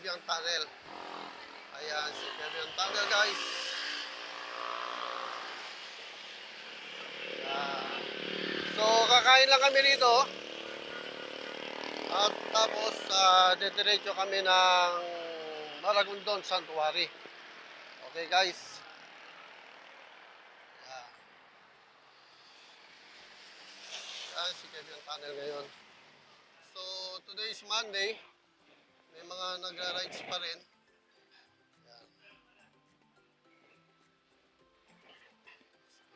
Kevyang Tunnel. Ayan, si Kevyang Tunnel, guys. So, kakain lang kami rito. At tapos, dediretso kami ng Maragondon Sanctuary. Okay, guys. Ayan, si Kevyang Tunnel ngayon. So, today is Monday. May mga nagra-rides pa rin. Ayan.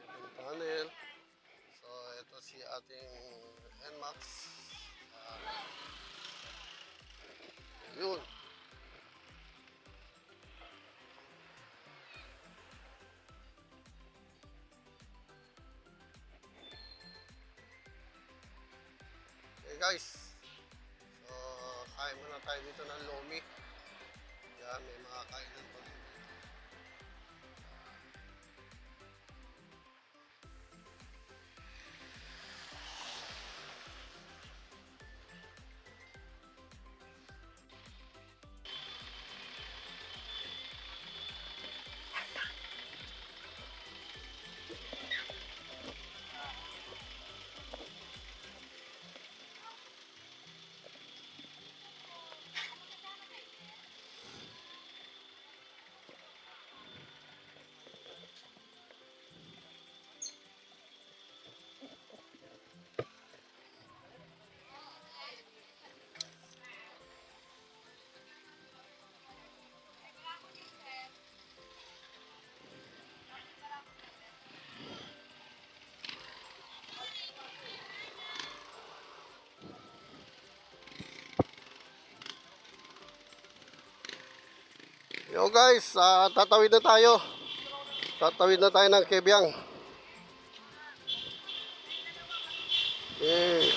Kevyang Tunnel. So, ito si ating NMAX. Yun. Okay, guys. So, kain muna tayo dito ng lomi. Yan, may mga kainan pa rin. Yo guys, tatawid na tayo. Tatawid na tayo ng Kevyang. Eh.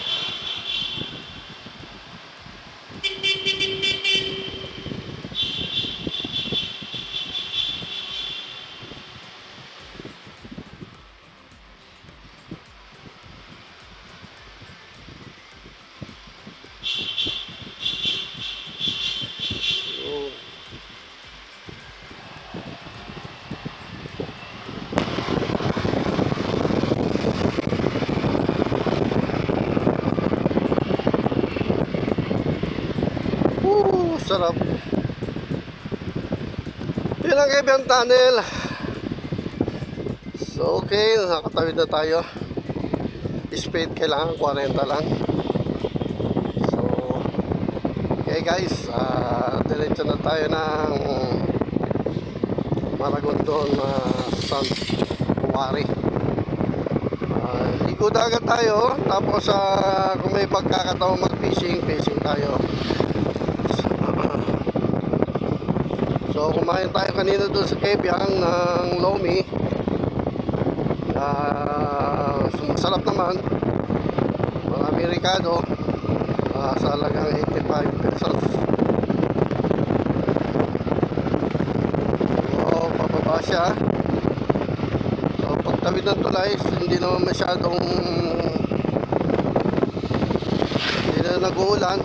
Sarap. Yun ang Kevyang Tunnel. So okay, nakatawid na tayo. Speed kailangan 40 lang. So okay guys, diretso na tayo ng Maragondon Sanctuary. Ligo dagat tayo. Tapos kung may pagkakataon mag-fishing, fishing tayo. So kumain tayo kanina doon sa Kevyang ng lomi. Masarap naman. Mga Amerikano. Sa halagang 85 pesos. So pababa siya. So pagtawid ng tulay, hindi naman masyadong hindi na nag-uulan.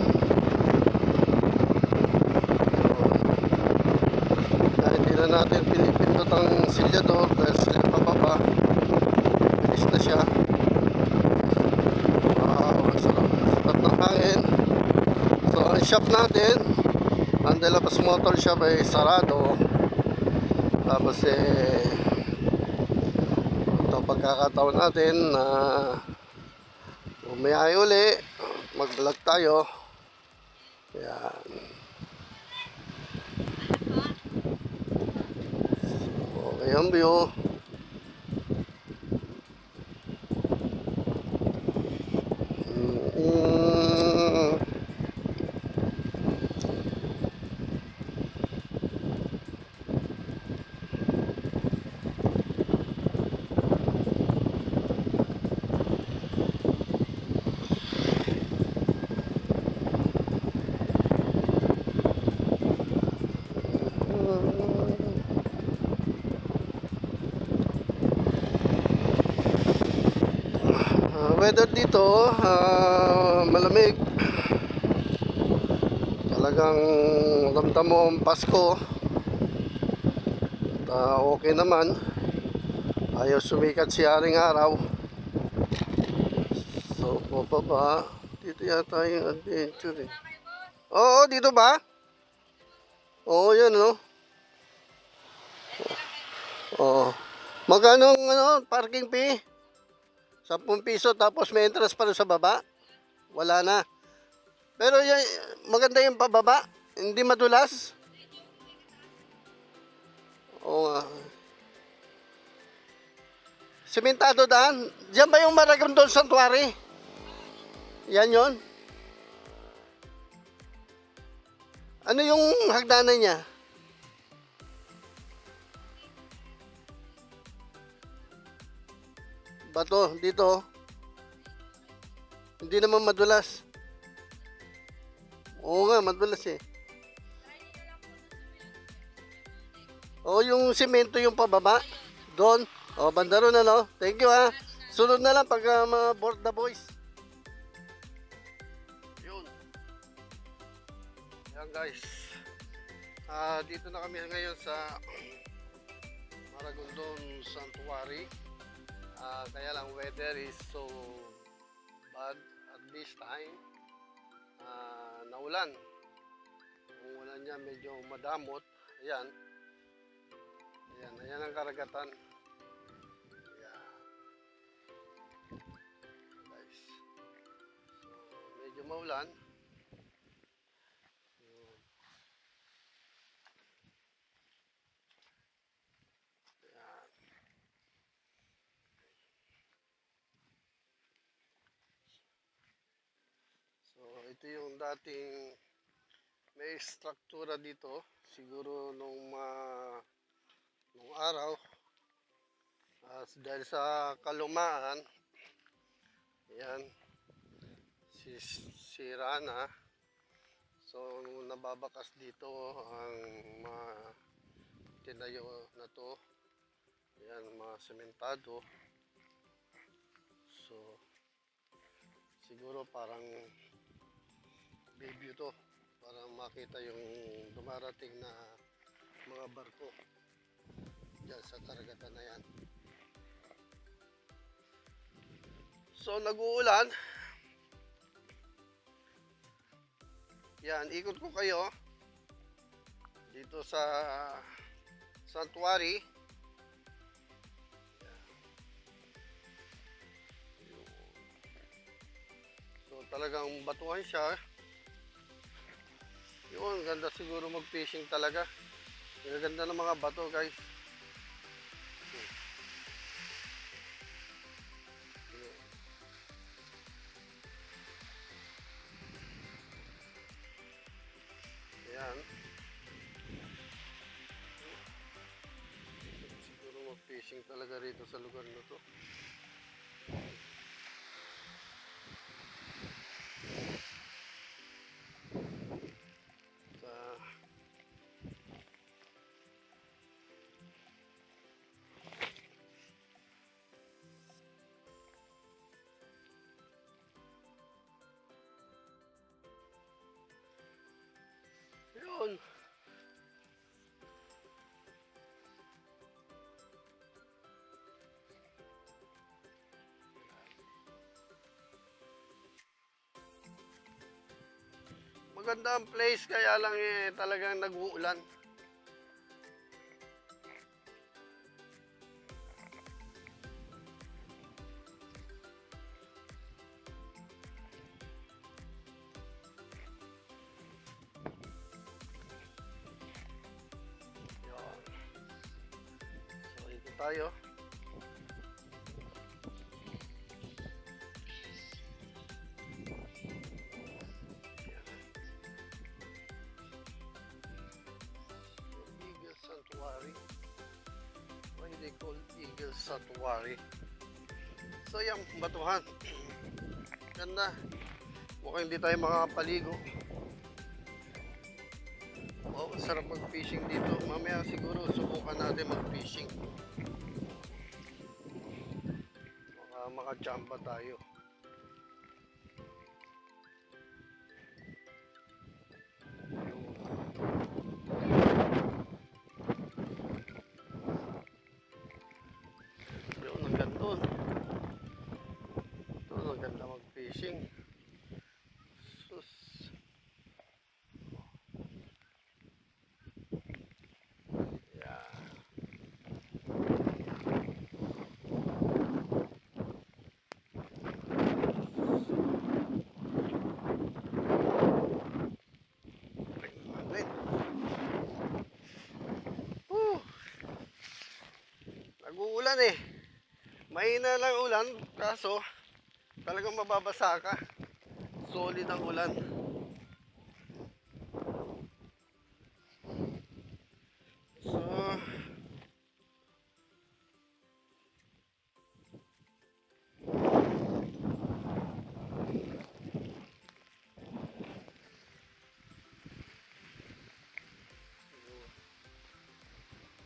Natin pinipindot ang silyador dahil sila pababa, bilis na siya. Wow, sarap ng hangin. So ang shop natin, ang De La Paz Motor Shop ay sarado. Tapos ito pagkakataon natin na umiyahe uli, mag vlog tayo. Yan. Ayan view. Weather dito malamig, talagang ramdam mo ang Pasko. Okay naman. Ayaw sumikat si Haring Araw. So, pababa. Dito yata yung adventure eh. Oo, dito ba? Oo, yan no. Oo. Magkano ang parking fee? 10 piso tapos may entrance pa rin sa baba? Wala na. Pero yan, maganda yung pababa. Hindi madulas. Oo nga. Simentado daan. Diyan ba yung Maragondon Sanctuary? Yan yon. Ano yung hagdanan niya? Bato, dito. Hindi naman madulas. Oo nga, madulas eh. Oo, yung simento yung pababa. Doon. O, banda ron ano. Thank you ha. Sunod na lang pag ma-board the boys. Yun. Yan guys. Dito na kami ngayon sa Maragondon Sanctuary. Kaya lang weather is so bad at this time. Naulan. Ang ulan niya medyo madamot. Ayan. Ayan ang karagatan. Ayan. Guys. So, medyo maulan. Ayan. So, ito yung dating may struktura dito. Siguro nung araw. Dahil sa kalumaan, ayan, sira na. So, nababakas dito ang mga tinayo na to. Ayan, mga sementado. So, siguro parang review to para makita yung dumarating na mga barko dyan sa karagatan na yan. So, nag-uulan. Yan, ikot ko kayo dito sa Sanctuary. So, talagang batuhan siya. Yun, ganda siguro mag-fishing talaga. Yung ganda ng mga bato, guys. Ayan. Siguro mag-fishing talaga rito sa lugar na to. Yun. Maganda ang place kaya lang talagang nag-uulan. Yun. So ito tayo. Sanctuary. Why they call Eagle Sanctuary? So yung batuhan. Ganda. Mukhang hindi tayo makakapaligo. Wow, sarap mag-fishing dito. Mamaya siguro subukan natin mag-fishing. Maka-jamba tayo. ulan eh. Mahina lang ulan, kaso talagang mababasa ka. Solid ang ulan. So,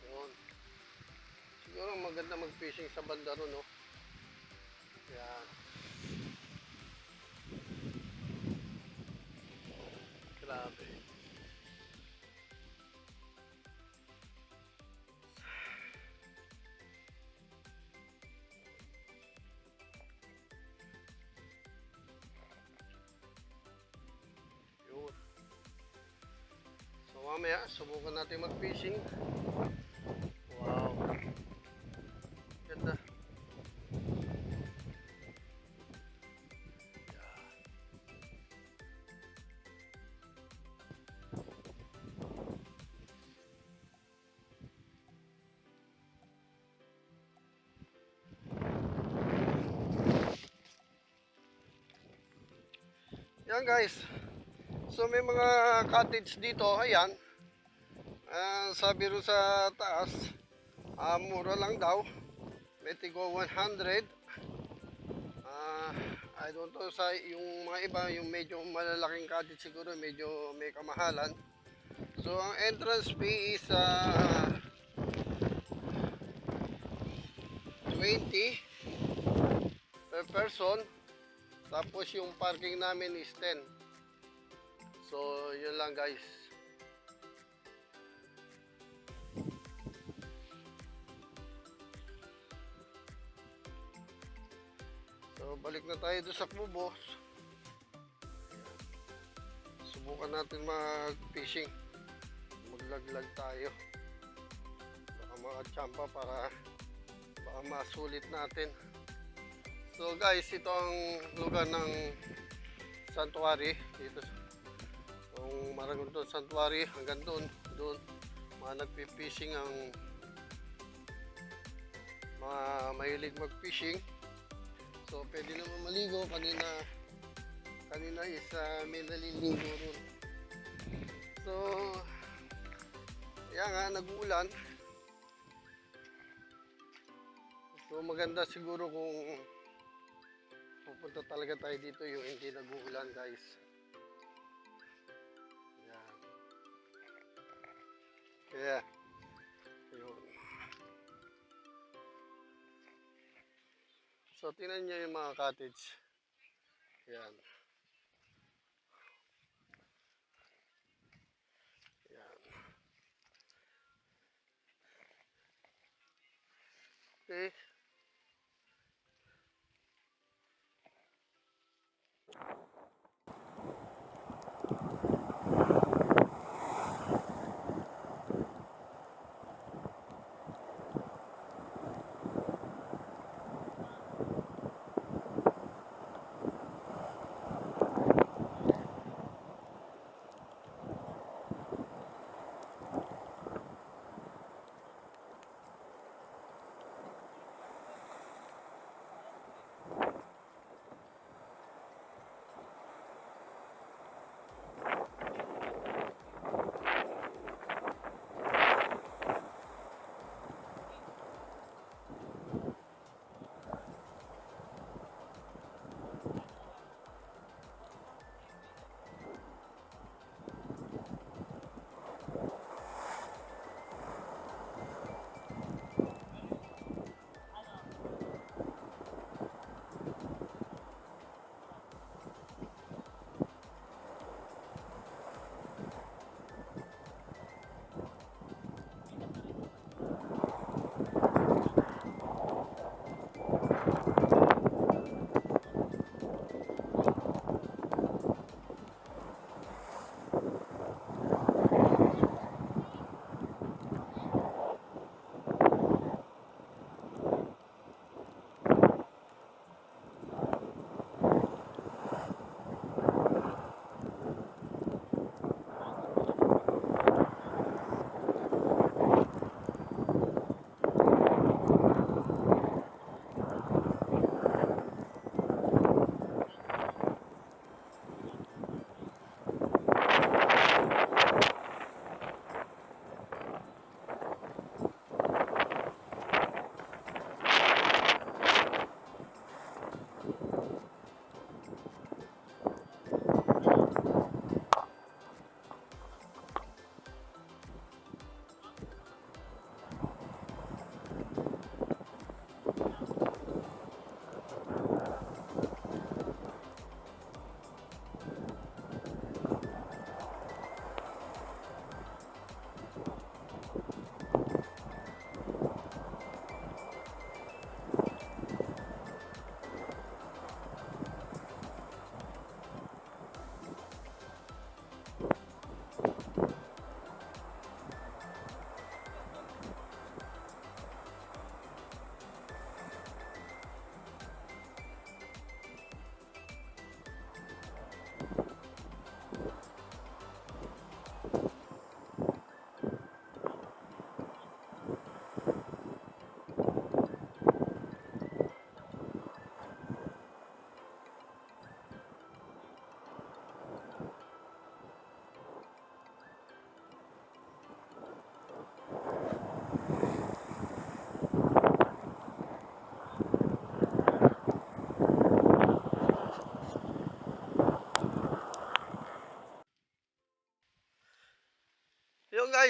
yun. Siguro maganda mag-fishing sa banda ron, no? Yan. Grabe. Yun. So mamaya, subukan natin mag-fishing. Wow. Ganda. Yan guys. So may mga cottage dito, ayan. Sabi rin sa taas, mura lang daw. May tigo 100. I don't know sa yung mga iba, yung medyo malalaking cottage siguro medyo may kamahalan. So ang entrance fee is 20 per person. Tapos yung parking namin is 10. So yun lang guys. So balik na tayo doon sa kubo. Subukan natin mag-fishing. Maglaglag tayo. Baka makachamba para baka masulit natin. So guys, ito ang lugar ng sanctuary dito. Yung Maragondon Sanctuary hanggang doon mga nagpi-fishing ang mga mahilig mag-fishing. So pwede naman maligo. Kanina is may naliligo ron. So kaya nga nag-uulan. So maganda siguro kung pupunta talaga tayo dito yung hindi nag-uulan guys. Yan. Kaya yun. So tingnan nyo yung mga cottage. Yan. Yan. Okay.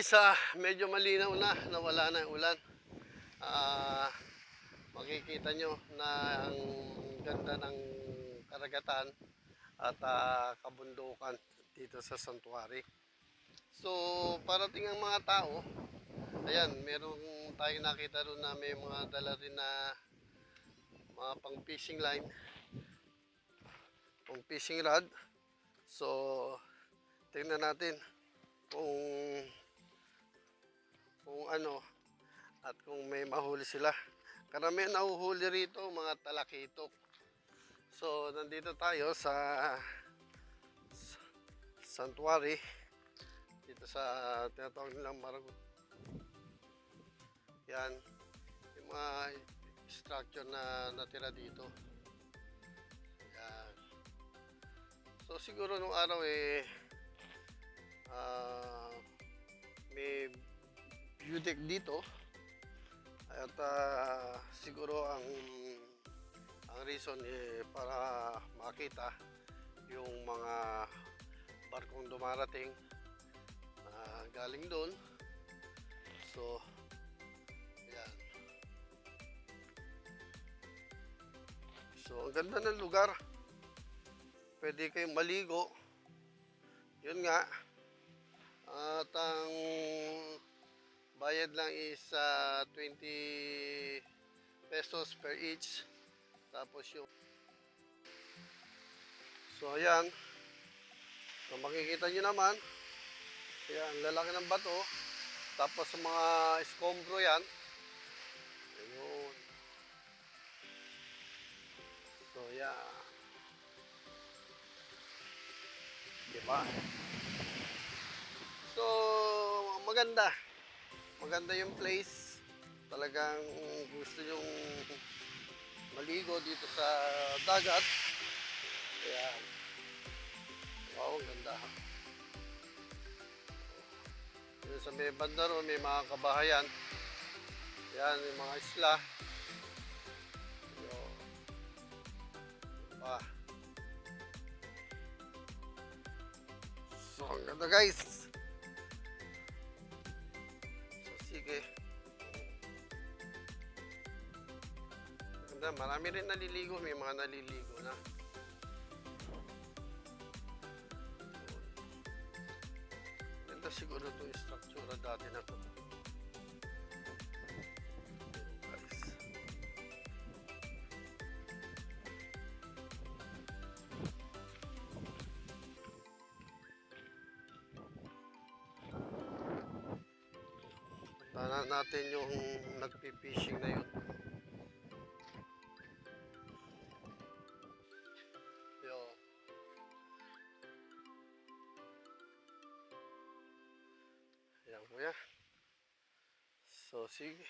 guys, medyo malinaw na, nawala na yung ulan. Makikita nyo na ang ganda ng karagatan at kabundukan dito sa Santuari. So, parating ang mga tao, ayan, meron tayong nakita doon na may mga dala rin na mga pang fishing line, pang fishing rod. So, tingnan natin kung ano at kung may mahuli sila. Karamihan nahuhuli rito mga talakitok. So, nandito tayo sa Santuari, dito sa tinatawag nilang Maragot. Yan, yung mga structure na natira dito. Yan. So, siguro nung araw may view deck dito. At siguro ang reason para makita yung mga barkong dumarating galing doon. So, yan. So, ang ganda ng lugar. Pwede kayong maligo. Yun nga. At ang bayad lang is 20 pesos per each. Tapos yung so ayan. So makikita nyo naman. Ayan, lalaki ng bato. Tapos sa mga iskombro yan. Ayun. So yan. Diba? So maganda. Maganda yung place. Talagang gusto yung maligo dito sa dagat. Ayan. Wow, ang ganda. Yung sa may banda ron, may mga kabahayan. Ayan, yung mga isla. Diba? So, ang ganda guys. Sige. Ganda, marami rin naliligo, may mga naliligo na. Ganda siguro itong structure dati na to. Guys. Tana natin yung nagpi-fishing na yun. Yo. Ayan kuya. So sige.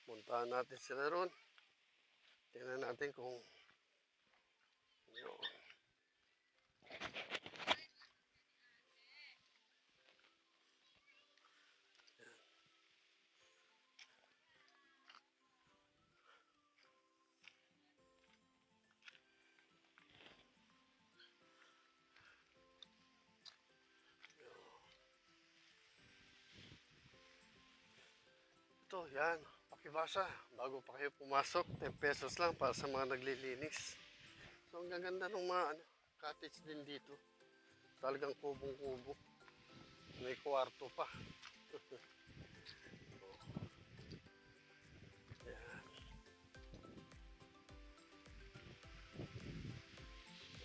Puntahan natin sila ron. Tingnan natin kung yun. Ito, yan. Pakibasa. Bago pa kayo pumasok, 10 pesos lang para sa mga naglilinis. So, ang gaganda ng mga cottage din dito. Talagang kubong-kubo. May kwarto pa. Yan.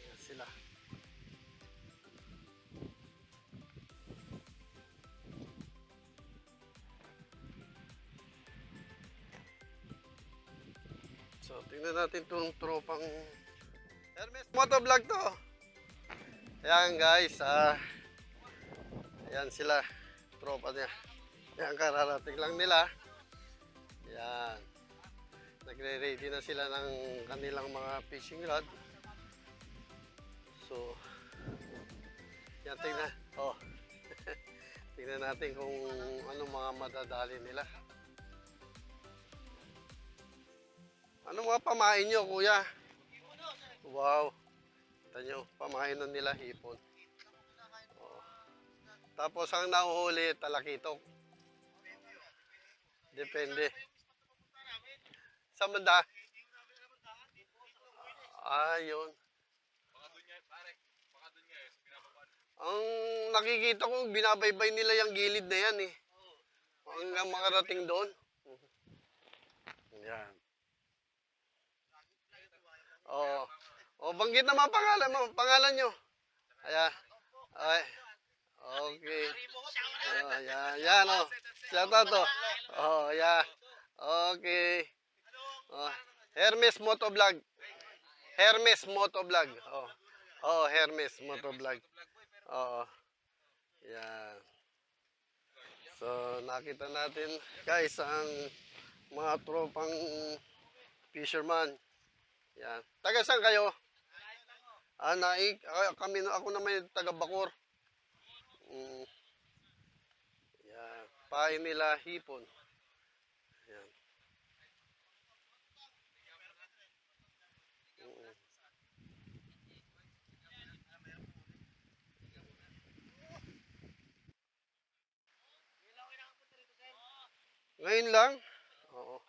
Yan sila. So, tingnan natin itong tropang Hermes Motovlog to. Ayan guys, ayan sila, tropa niya. Ayan, kararating lang nila. Ayan. Nagre-ready na sila ng kanilang mga fishing rod. So, yan, tingnan. Oh. Tingnan natin kung ano mga madadali nila. Ano mga pamain nyo, kuya? Wow. Kita nyo, pamain nun nila hipon. Oh. Tapos ang nahuhuli, talakitok. Depende. Sa banda? Yun. Ang nakikita ko, binabaybay nila yung gilid na yan eh. Hanggang makarating doon. Yan. Oo. O, banggit naman pangalan mo. Pangalan nyo. Ayan. Ay. Okay. Yan. Yan o. Shout out o. Yan. Okay. Oh. Hermes Motovlog. Hermes Motovlog. Hermes Motovlog. Oo. Yan. So, nakita natin guys ang mga tropang fisherman. Yan. Taga saan kayo? Ako naman yung taga Bacoor. Yan. Pahay nila hipon. Yan. Ngayon lang? Oo.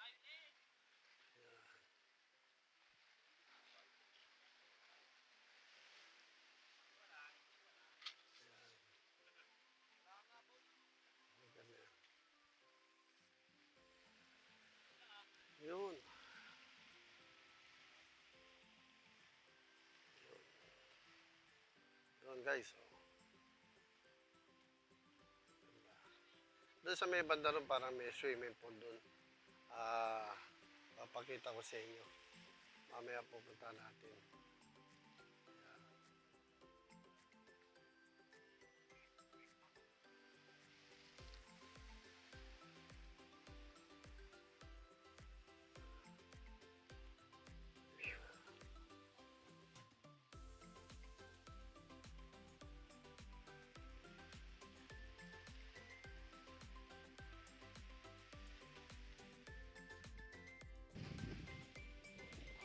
Yun. Yun guys. Doon sa may banda ron parang may swimming pool doon. Papakita ko sa inyo. Mamaya pupunta natin.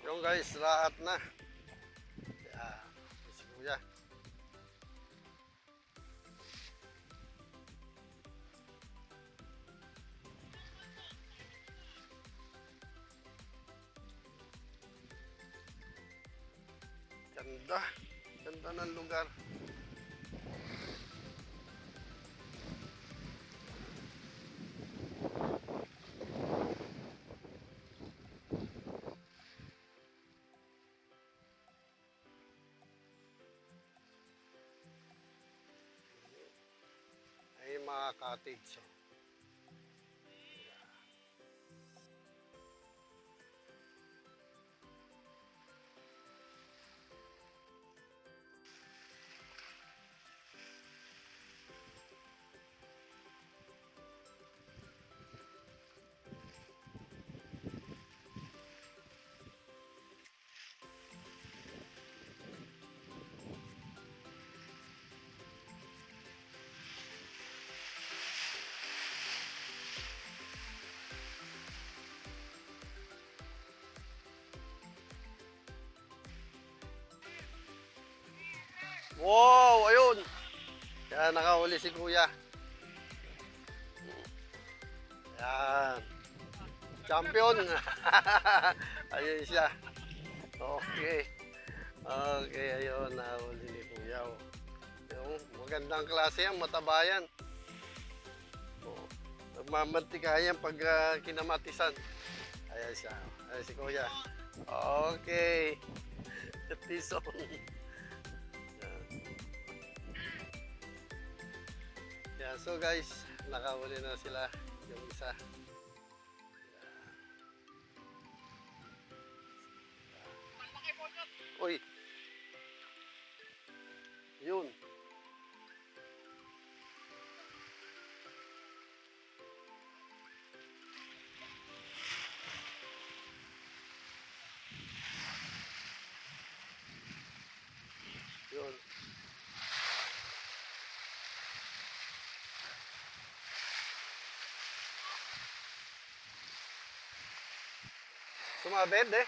Yung guys, lahat na. Yan. Si Kuya. Ganda. Ganda ng lugar. Ay mga cottage. Wow, ayun. Yan, nakahuli si Kuya. Yan. Champion. Ayun siya. Okay. Okay, ayun. Nahuli ni Kuya. Yung magandang klase yan, matabayan. Nagmamantikayan pag kinamatisan. Ayan siya. Ayan si Kuya. Okay. Tison. Yeah, so guys, nakahuli na sila yung isa. Uy. Yun. Yun. Sumabed eh.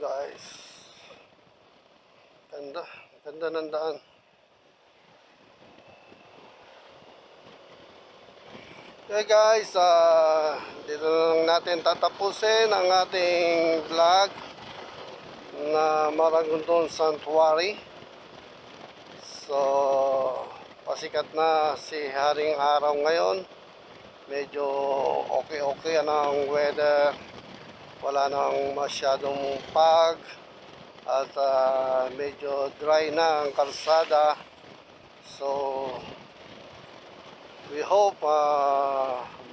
guys. Ganda. Ganda ng daan. Okay guys, dito na lang natin tatapusin ang ating vlog na Maragondon Sanctuary. So, pasikat na si Haring Araw ngayon. Medyo okay ang weather. Wala nang masyadong pag at medyo dry na ang kalsada. So, we hope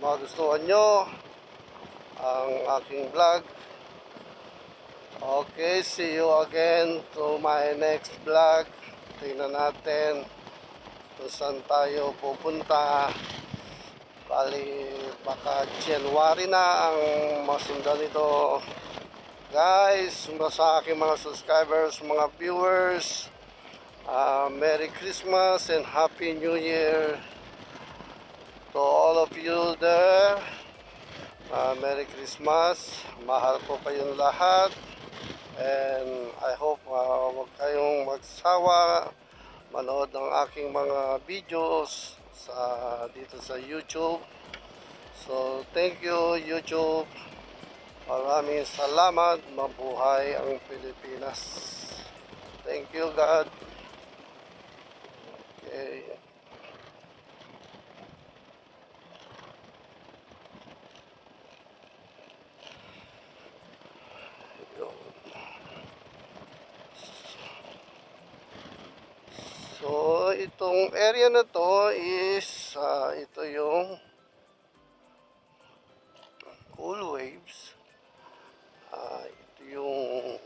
magustuhan nyo ang aking vlog. Okay, see you again to my next vlog. Tingnan natin kung saan tayo pupunta. Bali, baka January na ang masundan nito. Guys, sa aking mga subscribers, mga viewers, Merry Christmas and Happy New Year to all of you there. Merry Christmas. Mahal ko kayong lahat. And I hope huwag kayong magsawa manood ng aking mga videos dito sa YouTube. So, thank you YouTube. Maraming salamat. Mabuhay ang Pilipinas. Thank you God. Okay. So, itong area na to is ito yung Cool Waves. Ito yung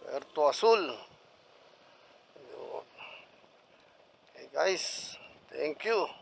Puerto Azul. Okay guys, thank you.